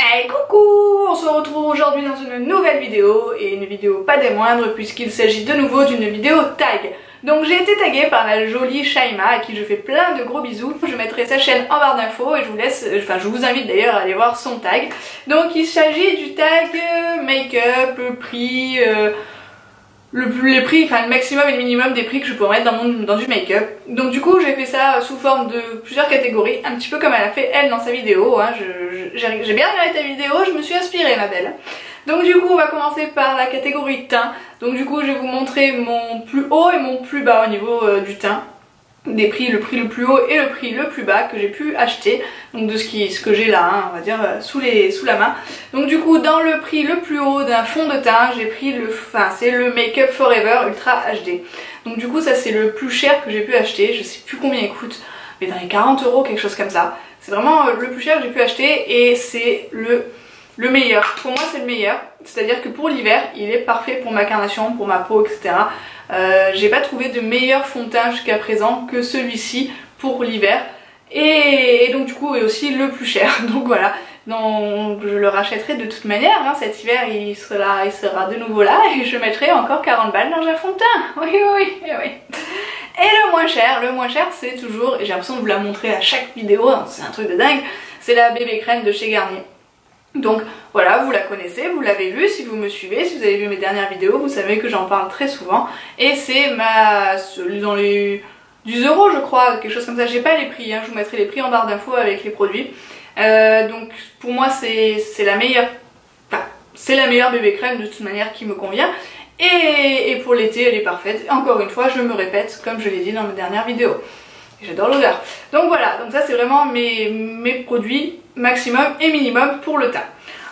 Hey coucou, on se retrouve aujourd'hui dans une nouvelle vidéo, et une vidéo pas des moindres puisqu'il s'agit de nouveau d'une vidéo tag. Donc j'ai été taguée par la jolie Shaima à qui je fais plein de gros bisous. Je mettrai sa chaîne en barre d'infos et je vous laisse, je vous invite d'ailleurs à aller voir son tag. Donc il s'agit du tag make-up, prix, les prix, enfin le maximum et le minimum des prix que je pourrais mettre dans du make-up. Donc du coup j'ai fait ça sous forme de plusieurs catégories, un petit peu comme elle a fait elle dans sa vidéo, hein. J'ai bien regardé ta vidéo, je me suis inspirée ma belle. Donc du coup on va commencer par la catégorie teint. Donc du coup je vais vous montrer mon plus haut et mon plus bas au niveau du teint. Des prix, le prix le plus haut et le prix le plus bas que j'ai pu acheter, donc de ce que j'ai là, hein, on va dire sous la main. Donc du coup dans le prix le plus haut d'un fond de teint, j'ai pris c'est le Make Up Forever Ultra HD. Donc du coup ça c'est le plus cher que j'ai pu acheter, je sais plus combien il coûte, mais dans les 40 €, quelque chose comme ça. C'est vraiment le plus cher que j'ai pu acheter et c'est le meilleur. Pour moi c'est le meilleur, c'est-à-dire que pour l'hiver il est parfait pour ma carnation, pour ma peau, etc. J'ai pas trouvé de meilleur fond de teint jusqu'à présent que celui-ci pour l'hiver, et donc du coup est aussi le plus cher. Donc voilà, donc je le rachèterai de toute manière, hein. Cet hiver il sera de nouveau là et je mettrai encore 40 balles dans un fond de teint. Oui. Et le moins cher c'est toujours, et j'ai l'impression de vous la montrer à chaque vidéo, hein, c'est un truc de dingue, c'est la bébé crème de chez Garnier. Donc voilà, vous la connaissez, vous l'avez vue, si vous me suivez, si vous avez vu mes dernières vidéos, vous savez que j'en parle très souvent. Et c'est dans les 10 € je crois, quelque chose comme ça, j'ai pas les prix, hein, je vous mettrai les prix en barre d'infos avec les produits. Donc pour moi c'est la meilleure, c'est la meilleure bébé crème de toute manière qui me convient. Et pour l'été elle est parfaite, et encore une fois je me répète comme je l'ai dit dans mes dernières vidéos. J'adore l'odeur. Donc voilà, donc ça c'est vraiment mes produits maximum et minimum pour le teint.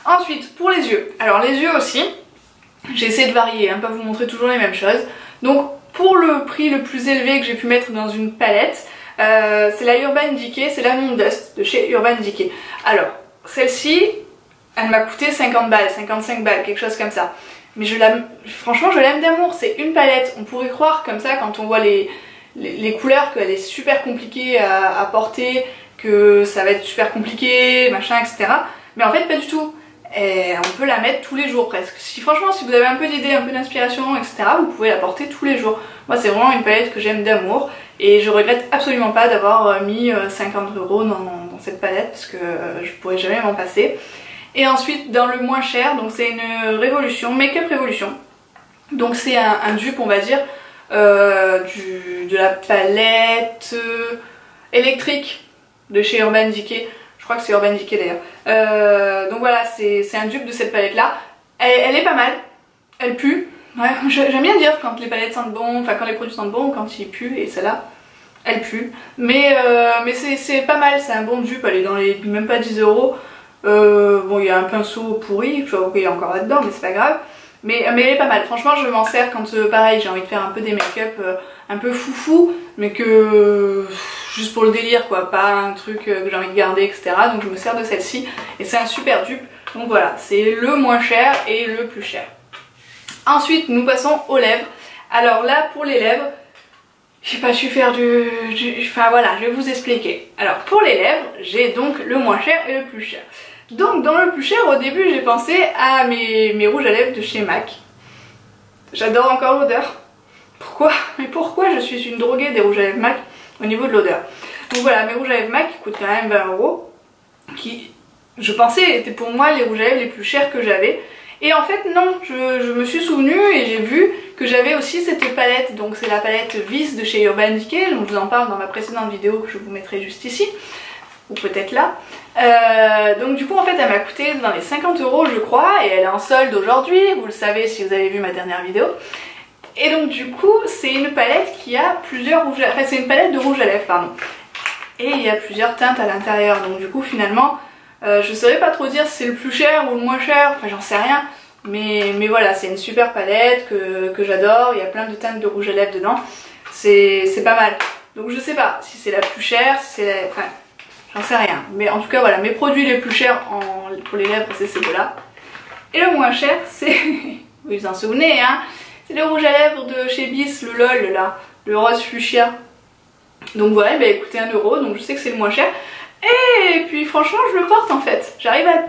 Ensuite pour les yeux, alors les yeux aussi, j'ai essayé de varier, hein, pas vous montrer toujours les mêmes choses. Donc pour le prix le plus élevé que j'ai pu mettre dans une palette, c'est la Urban Decay, c'est la Moon Dust de chez Urban Decay. Alors celle-ci, elle m'a coûté 50 balles, 55 balles, quelque chose comme ça. Mais franchement je l'aime d'amour, c'est une palette, on pourrait croire comme ça quand on voit les couleurs qu'elle est super compliquée à porter, que ça va être super compliqué, machin, etc. Mais en fait pas du tout. Et on peut la mettre tous les jours presque. Franchement si vous avez un peu d'idées, un peu d'inspiration, etc. vous pouvez la porter tous les jours. Moi c'est vraiment une palette que j'aime d'amour et je regrette absolument pas d'avoir mis 50 € dans cette palette parce que je pourrais jamais m'en passer. Et ensuite dans le moins cher, donc c'est une Révolution, Make Up Révolution. Donc c'est un dupe on va dire de la palette électrique de chez Urban Decay. Je crois que c'est Urban Decay d'ailleurs. Donc voilà, c'est un dupe de cette palette là. Elle est pas mal, elle pue. Ouais, j'aime bien dire quand les palettes sentent bon, enfin quand les produits sentent bon ou quand ils puent, et celle-là elle pue. Mais c'est pas mal, c'est un bon dupe, elle est dans les même pas 10 €. Bon il y a un pinceau pourri, je vois qu'il y a encore là-dedans mais c'est pas grave. Mais elle est pas mal, franchement je m'en sers quand pareil j'ai envie de faire un peu des make-up un peu foufou, mais que juste pour le délire quoi, pas un truc que j'ai envie de garder, etc. Donc je me sers de celle-ci et c'est un super dupe. Donc voilà, c'est le moins cher et le plus cher. Ensuite nous passons aux lèvres. Alors là pour les lèvres, j'ai pas su faire enfin voilà, je vais vous expliquer. Alors pour les lèvres, j'ai donc le moins cher et le plus cher. Donc dans le plus cher, au début j'ai pensé à mes rouges à lèvres de chez MAC. J'adore encore l'odeur. Pourquoi? Mais pourquoi je suis une droguée des rouges à lèvres MAC au niveau de l'odeur? Donc voilà, mes rouges à lèvres MAC qui coûtent quand même 20 €, qui je pensais étaient pour moi les rouges à lèvres les plus chers que j'avais. Et en fait non, je me suis souvenue et j'ai vu que j'avais aussi cette palette. Donc c'est la palette Vis de chez Urban Decay, donc je vous en parle dans ma précédente vidéo que je vous mettrai juste ici, ou peut-être là. Donc du coup en fait elle m'a coûté dans les 50 € je crois, et elle est en solde aujourd'hui, vous le savez si vous avez vu ma dernière vidéo. Et donc du coup c'est une palette qui a plusieurs rouges à lèvres, enfin c'est une palette de rouge à lèvres pardon. Et il y a plusieurs teintes à l'intérieur, donc du coup finalement je saurais pas trop dire si c'est le plus cher ou le moins cher, enfin j'en sais rien. Mais voilà, c'est une super palette que j'adore, il y a plein de teintes de rouge à lèvres dedans, c'est pas mal. Donc je sais pas si c'est la plus chère, si c'est enfin j'en sais rien. Mais en tout cas voilà, mes produits les plus chers pour les lèvres c'est ceux-là. Et le moins cher c'est, vous vous en souvenez hein, c'est le rouge à lèvres de chez Bis, le LOL là, le rose fuchsia. Donc voilà, bah écoutez 1 €, donc je sais que c'est le moins cher. Et puis franchement je le porte en fait, j'arrive à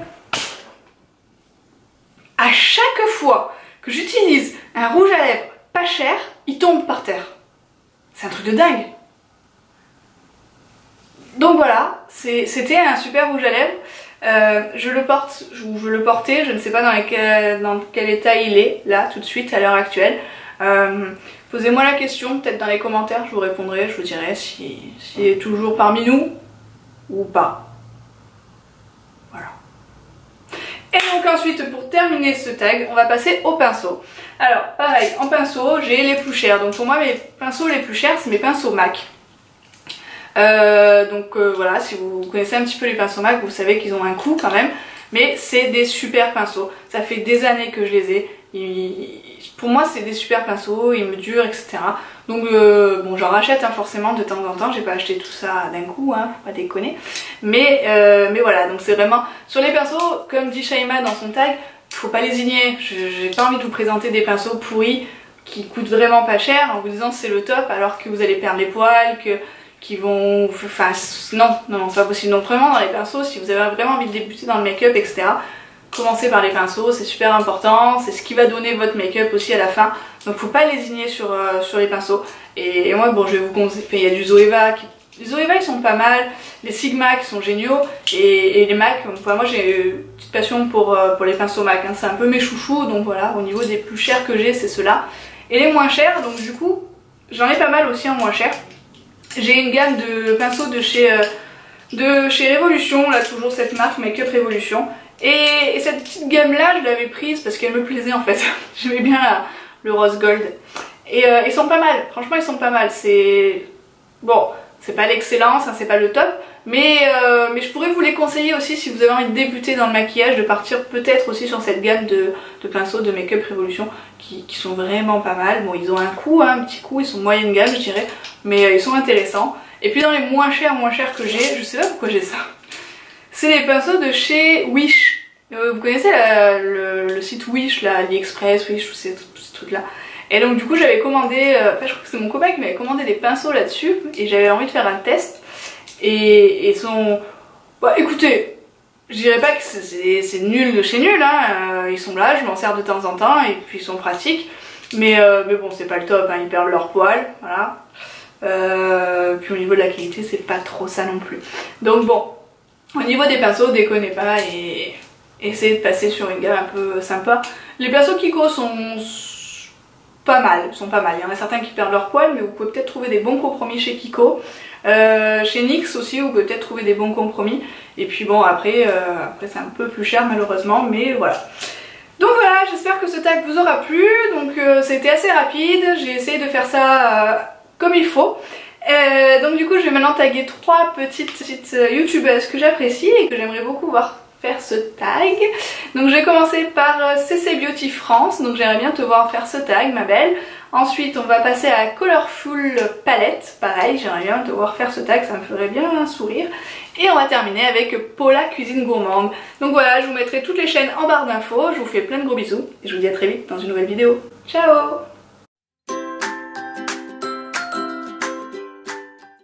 à chaque fois que j'utilise un rouge à lèvres pas cher, il tombe par terre. C'est un truc de dingue. Donc voilà, c'était un super rouge à lèvres. Je le porte, je le portais, je ne sais pas dans quel état il est là tout de suite à l'heure actuelle. Posez-moi la question, peut-être dans les commentaires, je vous répondrai, je vous dirai s'il est toujours parmi nous ou pas. Voilà. Et donc ensuite, pour terminer ce tag, on va passer au pinceau. Alors pareil, en pinceau, j'ai les plus chers. Donc pour moi, mes pinceaux les plus chers, c'est mes pinceaux MAC. Voilà, si vous connaissez un petit peu les pinceaux MAC, vous savez qu'ils ont un coût quand même. Mais c'est des super pinceaux. Ça fait des années que je les ai. Pour moi, c'est des super pinceaux, ils me durent, etc. Donc bon, j'en rachète hein, forcément de temps en temps. J'ai pas acheté tout ça d'un coup, hein, faut pas déconner. Mais voilà, donc c'est vraiment... Sur les pinceaux, comme dit Shaima dans son tag, faut pas lésigner. J'ai pas envie de vous présenter des pinceaux pourris qui coûtent vraiment pas cher en vous disant c'est le top alors que vous allez perdre les poils, qui vont... Enfin, non, c'est pas possible. Donc vraiment dans les pinceaux, si vous avez vraiment envie de débuter dans le make-up, etc., commencez par les pinceaux, c'est super important, c'est ce qui va donner votre make-up aussi à la fin. Donc faut pas lésigner sur les pinceaux. Et moi, bon, je vais vous conseiller, il y a du Zoeva, les Zoeva ils sont pas mal, les Sigma qui sont géniaux, et les MAC, moi j'ai une petite passion pour les pinceaux MAC, hein. C'est un peu mes chouchous, donc voilà, au niveau des plus chers que j'ai, c'est ceux-là. Et les moins chers, donc du coup, j'en ai pas mal aussi en moins cher. J'ai une gamme de pinceaux de chez Révolution, là toujours cette marque Make-up Révolution. Et cette petite gamme là, je l'avais prise parce qu'elle me plaisait en fait. J'aimais bien le rose gold. Et ils sont pas mal, franchement ils sont pas mal. C'est... Bon, c'est pas l'excellence, hein, c'est pas le top. Mais je pourrais vous les conseiller aussi si vous avez envie de débuter dans le maquillage, de partir peut-être aussi sur cette gamme de pinceaux de Make-up Révolution qui sont vraiment pas mal. Bon, ils ont un coût, hein, un petit coût, ils sont moyenne gamme je dirais, mais ils sont intéressants. Et puis dans les moins chers que j'ai, je sais pas pourquoi j'ai ça. C'est les pinceaux de chez Wish. Vous connaissez le site Wish, là, AliExpress, Wish, tous ces trucs là. Et donc du coup j'avais commandé, enfin je crois que c'est mon copain qui m'avait commandé des pinceaux là-dessus et j'avais envie de faire un test. Et ils sont... Bah écoutez, je dirais pas que c'est nul de chez nul, hein. Ils sont là, je m'en sers de temps en temps et puis ils sont pratiques. Mais bon, c'est pas le top, hein. Ils perdent leur poil, voilà. Puis au niveau de la qualité, c'est pas trop ça non plus. Donc bon, au niveau des pinceaux, déconnez pas et essayez de passer sur une gamme un peu sympa. Les pinceaux Kiko sont pas mal, Il y en a certains qui perdent leur poil, mais vous pouvez peut-être trouver des bons compromis chez Kiko. Chez NYX aussi, vous pouvez peut-être trouver des bons compromis. Et puis bon, après c'est un peu plus cher malheureusement, mais voilà. Donc voilà, j'espère que ce tag vous aura plu. Donc c'était assez rapide, j'ai essayé de faire ça comme il faut. Donc du coup je vais maintenant taguer 3 petites youtubeuses que j'apprécie et que j'aimerais beaucoup voir faire ce tag. Donc je vais commencer par CC Beauty France, donc j'aimerais bien te voir faire ce tag ma belle. Ensuite on va passer à Colorful Palette, pareil j'aimerais bien te voir faire ce tag, ça me ferait bien un sourire. Et on va terminer avec Paula Cuisine Gourmande. Donc voilà, je vous mettrai toutes les chaînes en barre d'infos, je vous fais plein de gros bisous et je vous dis à très vite dans une nouvelle vidéo. Ciao!